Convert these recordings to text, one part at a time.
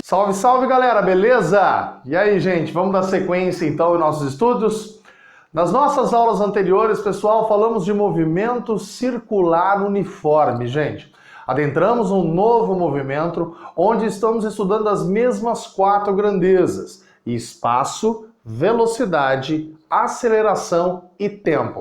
Salve, salve galera, beleza? E aí, gente, vamos dar sequência então em nossos estudos? Nas nossas aulas anteriores, pessoal, falamos de movimento circular uniforme, gente. Adentramos um novo movimento onde estamos estudando as mesmas 4 grandezas: espaço, velocidade, aceleração e tempo.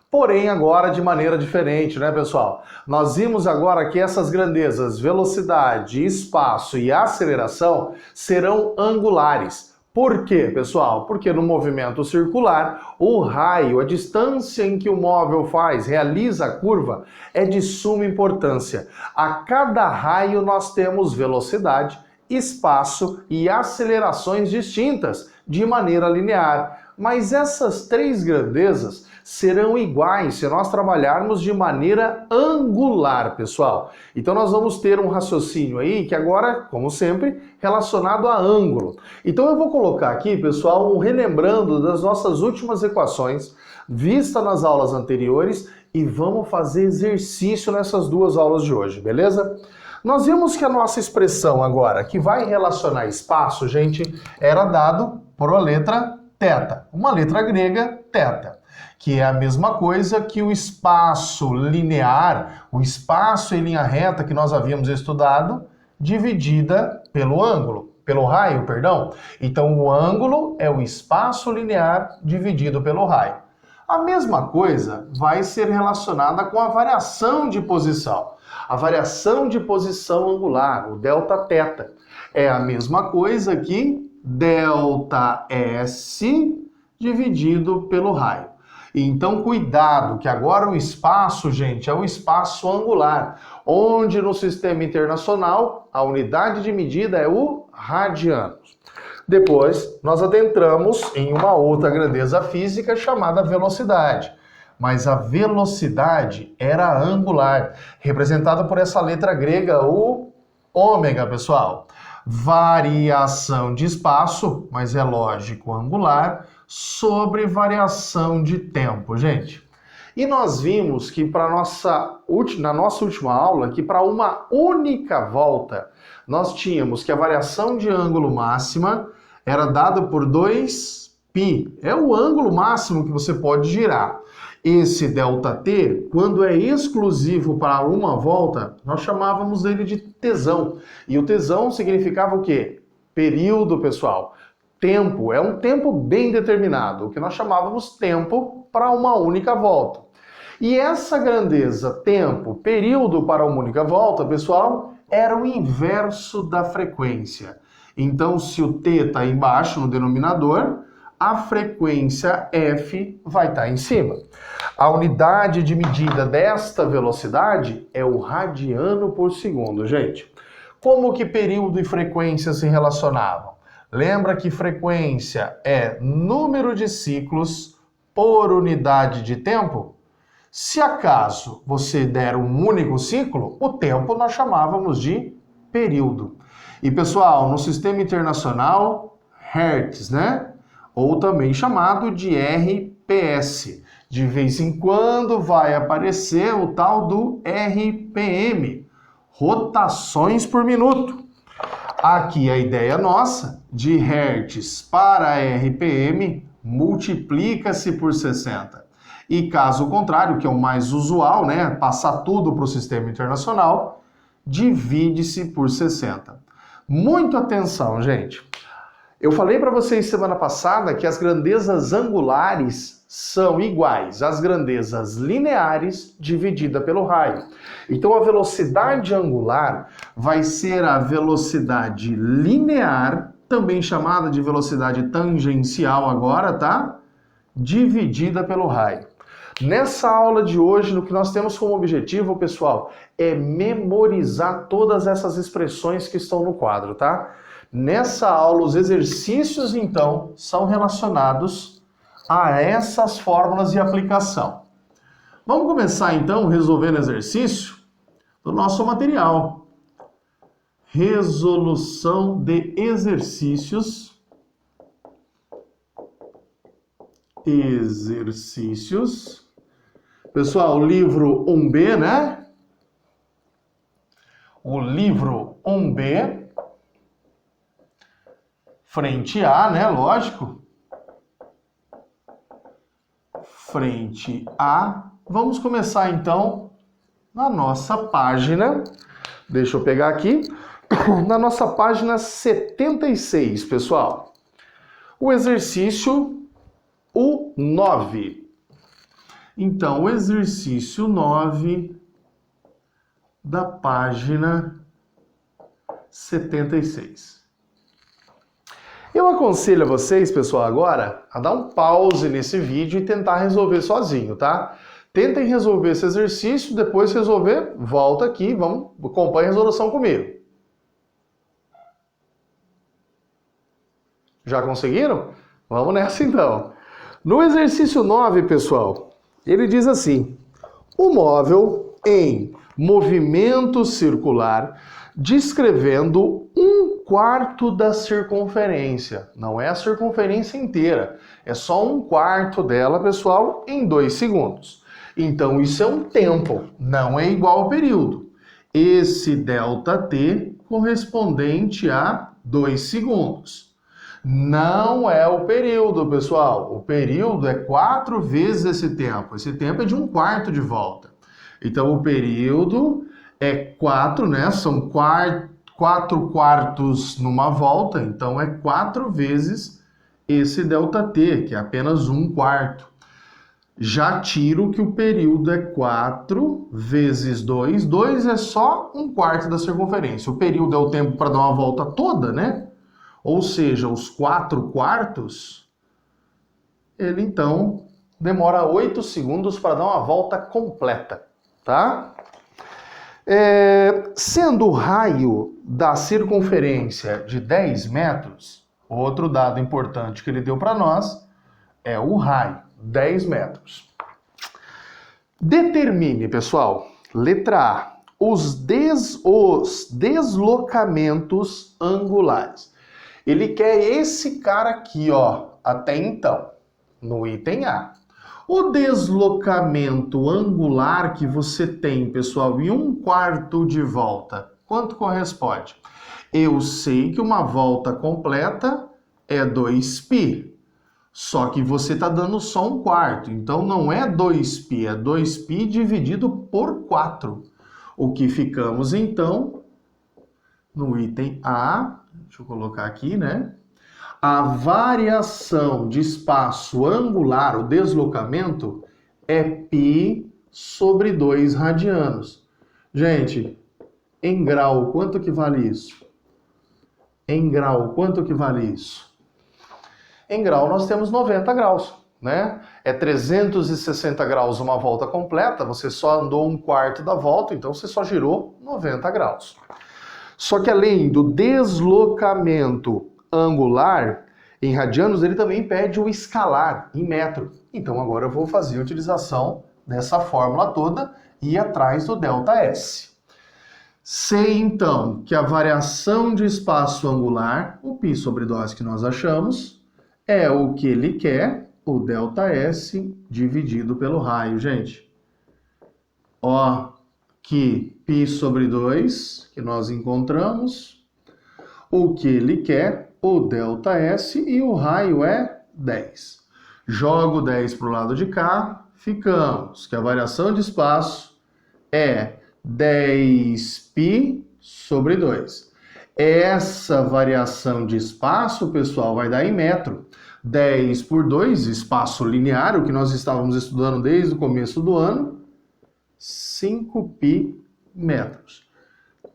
Porém, agora de maneira diferente, né, pessoal? Nós vimos agora que essas grandezas, velocidade, espaço e aceleração, serão angulares. Por quê, pessoal? Porque no movimento circular, o raio, a distância em que o móvel realiza a curva, é de suma importância. A cada raio nós temos velocidade, espaço e acelerações distintas, de maneira linear. Mas essas 3 grandezas serão iguais se nós trabalharmos de maneira angular, pessoal. Então nós vamos ter um raciocínio aí que agora, como sempre, relacionado a ângulo. Então eu vou colocar aqui, pessoal, um relembrando das nossas últimas equações, vista nas aulas anteriores, e vamos fazer exercício nessas 2 aulas de hoje, beleza? Nós vimos que a nossa expressão agora, que vai relacionar espaço, gente, era dado por a letra θ, uma letra grega, θ, que é a mesma coisa que o espaço linear, o espaço em linha reta que nós havíamos estudado, dividida pelo ângulo, pelo raio, perdão. Então o ângulo é o espaço linear dividido pelo raio. A mesma coisa vai ser relacionada com a variação de posição. A variação de posição angular, o Δθ, é a mesma coisa que ΔS dividido pelo raio. Então, cuidado, que agora o espaço, gente, é o espaço angular, onde no sistema internacional a unidade de medida é o radiano. Depois, nós adentramos em uma outra grandeza física chamada velocidade. Mas a velocidade era angular, representada por essa letra grega, o ômega, pessoal. Variação de espaço, mas é lógico, angular, sobre variação de tempo, gente. E nós vimos que na nossa última aula, que para uma única volta, nós tínhamos que a variação de ângulo máxima era dada por 2π. É o ângulo máximo que você pode girar. Esse ΔT, quando é exclusivo para uma volta, nós chamávamos ele de tesão. E o tesão significava o quê? Período, pessoal. Tempo, é um tempo bem determinado, o que nós chamávamos tempo para uma única volta. E essa grandeza, tempo, período para uma única volta, pessoal, era o inverso da frequência. Então, se o t está embaixo no denominador, a frequência f vai estar em cima. A unidade de medida desta velocidade é o radiano por segundo, gente. Como que período e frequência se relacionavam? Lembra que frequência é número de ciclos por unidade de tempo? Se acaso você der um único ciclo, o tempo nós chamávamos de período. E pessoal, no sistema internacional, Hertz, né? Ou também chamado de RPS. De vez em quando vai aparecer o tal do RPM, rotações por minuto. Aqui a ideia nossa, de Hertz para RPM, multiplica-se por 60. E caso contrário, que é o mais usual, né, passar tudo para o sistema internacional, divide-se por 60. Muita atenção, gente. Eu falei para vocês semana passada que as grandezas angulares são iguais às grandezas lineares dividida pelo raio. Então a velocidade angular vai ser a velocidade linear, também chamada de velocidade tangencial agora, tá? Dividida pelo raio. Nessa aula de hoje, o que nós temos como objetivo, pessoal, é memorizar todas essas expressões que estão no quadro, tá? Nessa aula, os exercícios, então, são relacionados a essas fórmulas de aplicação. Vamos começar, então, resolvendo exercício do nosso material. Resolução de exercícios. Pessoal, o livro 1B, né? O livro 1B. frente a, né? Lógico. Frente a. Vamos começar então na nossa página. Deixa eu pegar aqui. Na nossa página 76, pessoal. O exercício o 9. Então, o exercício 9 da página 76. Eu aconselho a vocês, pessoal, agora a dar um pause nesse vídeo e tentar resolver sozinho, tá? Tentem resolver esse exercício, depois resolver, volta aqui, vamos, acompanhe a resolução comigo. Já conseguiram? Vamos nessa então. No exercício 9, pessoal, ele diz assim: o móvel em movimento circular descrevendo 1/4 da circunferência. Não é a circunferência inteira, é só 1/4 dela, pessoal, em 2 segundos. Então isso é um tempo, não é igual ao período. Esse ΔT correspondente a 2 segundos. Não é o período, pessoal. O período é 4 vezes esse tempo. Esse tempo é de 1/4 de volta. Então, o período é 4, né? São 4 quartos numa volta. Então, é 4 vezes esse ΔT, que é apenas 1/4. Já tiro que o período é 4 vezes 2. 2 é só 1/4 da circunferência. O período é o tempo para dar uma volta toda, né? Ou seja, os 4 quartos, ele então demora 8 segundos para dar uma volta completa, tá? Sendo o raio da circunferência de 10 metros, outro dado importante que ele deu para nós é o raio, 10 metros. Determine, pessoal, letra A, os deslocamentos angulares. Ele quer esse cara aqui, ó, até então, no item A. O deslocamento angular que você tem, pessoal, em 1/4 de volta, quanto corresponde? Eu sei que uma volta completa é 2π, só que você está dando só 1/4, então não é 2π, é 2π dividido por 4. O que ficamos, então, no item A, deixa eu colocar aqui, né? A variação de espaço angular, o deslocamento, é π sobre 2 radianos. Gente, em grau, quanto que vale isso? Em grau, quanto que vale isso? Em grau, nós temos 90 graus, né? É 360 graus uma volta completa, você só andou 1/4 da volta, então você só girou 90 graus. Só que além do deslocamento angular, em radianos, ele também pede o escalar em metro. Então agora eu vou fazer a utilização dessa fórmula toda e ir atrás do ΔS. Sei então que a variação de espaço angular, o π sobre 2 que nós achamos, é o que ele quer, o ΔS dividido pelo raio, gente. Ó, que π sobre 2, que nós encontramos, o que ele quer, o ΔS, e o raio é 10. Jogo 10 para o lado de cá, ficamos que a variação de espaço é 10π sobre 2. Essa variação de espaço, pessoal, vai dar em metro. 10 por 2, espaço linear, o que nós estávamos estudando desde o começo do ano, 5π metros.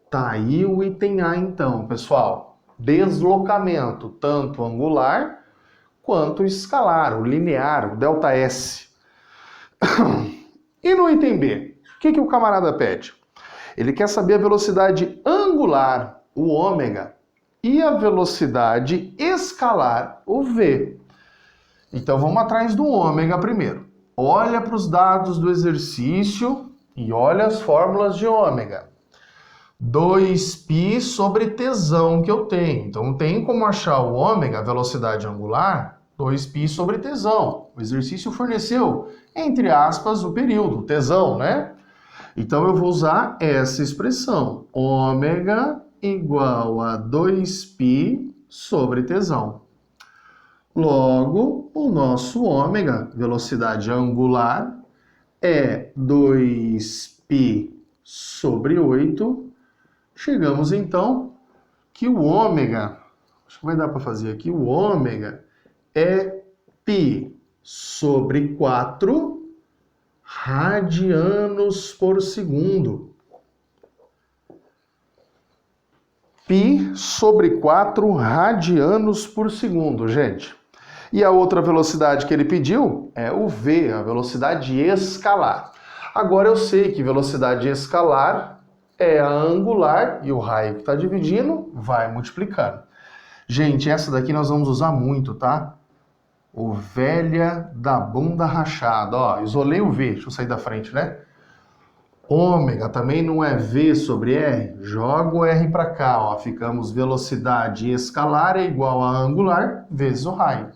Tá aí o item A então, pessoal. Deslocamento, tanto angular quanto escalar, o linear, o ΔS. E no item B, o que o camarada pede? Ele quer saber a velocidade angular, o ômega, e a velocidade escalar, o V. Então vamos atrás do ômega primeiro. Olha para os dados do exercício e olha as fórmulas de ômega. 2π sobre tesão que eu tenho. Então tem como achar o ômega, a velocidade angular, 2π sobre tesão. O exercício forneceu, entre aspas, o período, o tesão, né? Então eu vou usar essa expressão. Ômega igual a 2π sobre Tzão. Logo, o nosso ômega, velocidade angular, é 2π sobre 8. Chegamos, então, que o ômega, acho que vai dar para fazer aqui, o ômega é π sobre 4 radianos por segundo. Π sobre 4 radianos por segundo, gente. E a outra velocidade que ele pediu é o v, a velocidade escalar. Agora eu sei que velocidade escalar é a angular e o raio que está dividindo vai multiplicando. Gente, essa daqui nós vamos usar muito, tá? O velha da bunda rachada. Ó, isolei o v, deixa eu sair da frente, né? Ômega também não é v sobre r? Joga o r para cá, ó. Ficamos velocidade escalar é igual a angular vezes o raio.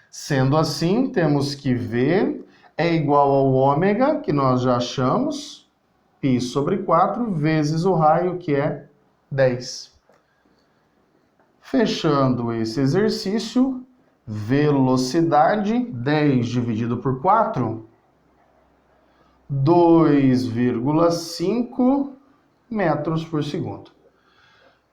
Sendo assim, temos que v é igual ao ômega, que nós já achamos, π sobre 4, vezes o raio, que é 10. Fechando esse exercício, velocidade, 10 dividido por 4, 2,5 metros por segundo.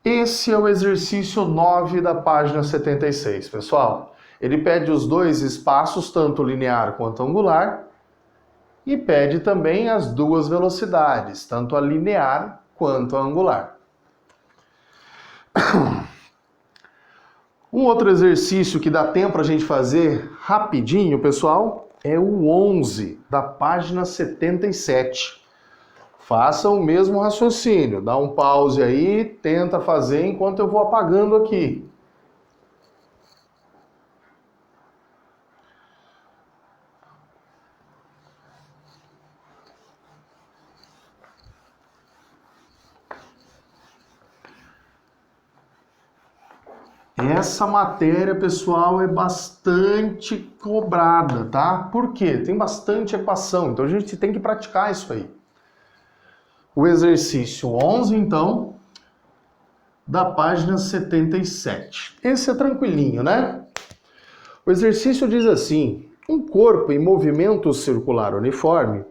Esse é o exercício 9 da página 76, pessoal. Ele pede os dois espaços, tanto linear quanto angular, e pede também as duas velocidades, tanto a linear quanto a angular. Um outro exercício que dá tempo para a gente fazer rapidinho, pessoal, é o 11 da página 77. Faça o mesmo raciocínio, dá um pause aí, tenta fazer enquanto eu vou apagando aqui. Essa matéria, pessoal, é bastante cobrada, tá? Por quê? Tem bastante equação, então a gente tem que praticar isso aí. O exercício 11, então, da página 77. Esse é tranquilinho, né? O exercício diz assim: um corpo em movimento circular uniforme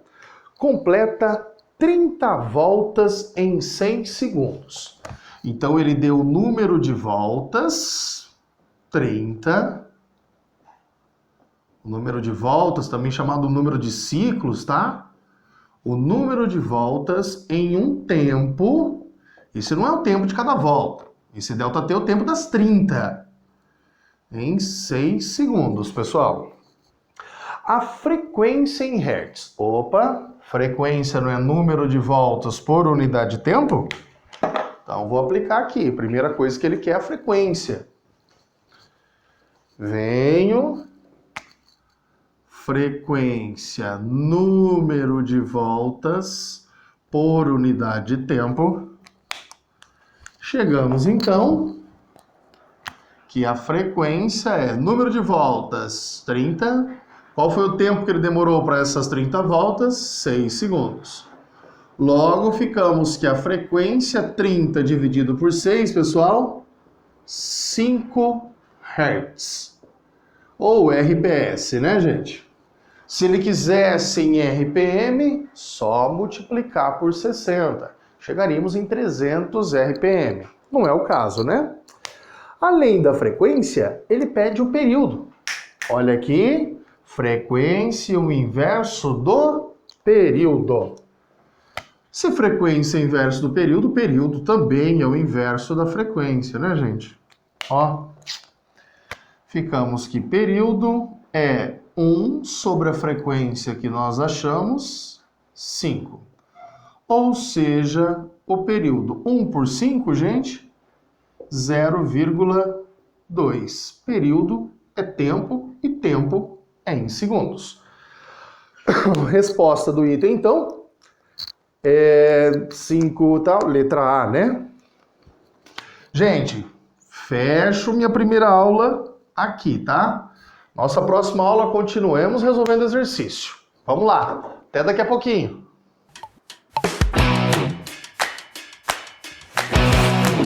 completa 30 voltas em 100 segundos. Então, ele deu o número de voltas, 30. O número de voltas, também chamado número de ciclos, tá? O número de voltas em um tempo. Isso não é o tempo de cada volta. Esse ΔT é o tempo das 30. Em 6 segundos, pessoal. A frequência em hertz. Opa, frequência não é número de voltas por unidade de tempo? Então, vou aplicar aqui. Primeira coisa que ele quer é a frequência. Venho, frequência, número de voltas por unidade de tempo. Chegamos, então, que a frequência é número de voltas, 30. Qual foi o tempo que ele demorou para essas 30 voltas? 6 segundos. Logo, ficamos que a frequência 30 dividido por 6, pessoal, 5 Hz. Ou RPS, né, gente? Se ele quisesse em RPM, só multiplicar por 60. Chegaríamos em 300 RPM. Não é o caso, né? Além da frequência, ele pede o período. Olha aqui, frequência, o inverso do período. Se frequência é inverso do período, período também é o inverso da frequência, né, gente? Ó, ficamos que período é 1 sobre a frequência que nós achamos, 5. Ou seja, o período 1 por 5, gente, 0,2. Período é tempo e tempo é em segundos. Resposta do item, então. 5, tal, letra A, né? Gente, fecho minha primeira aula aqui, tá? Nossa próxima aula continuemos resolvendo exercício. Vamos lá, até daqui a pouquinho.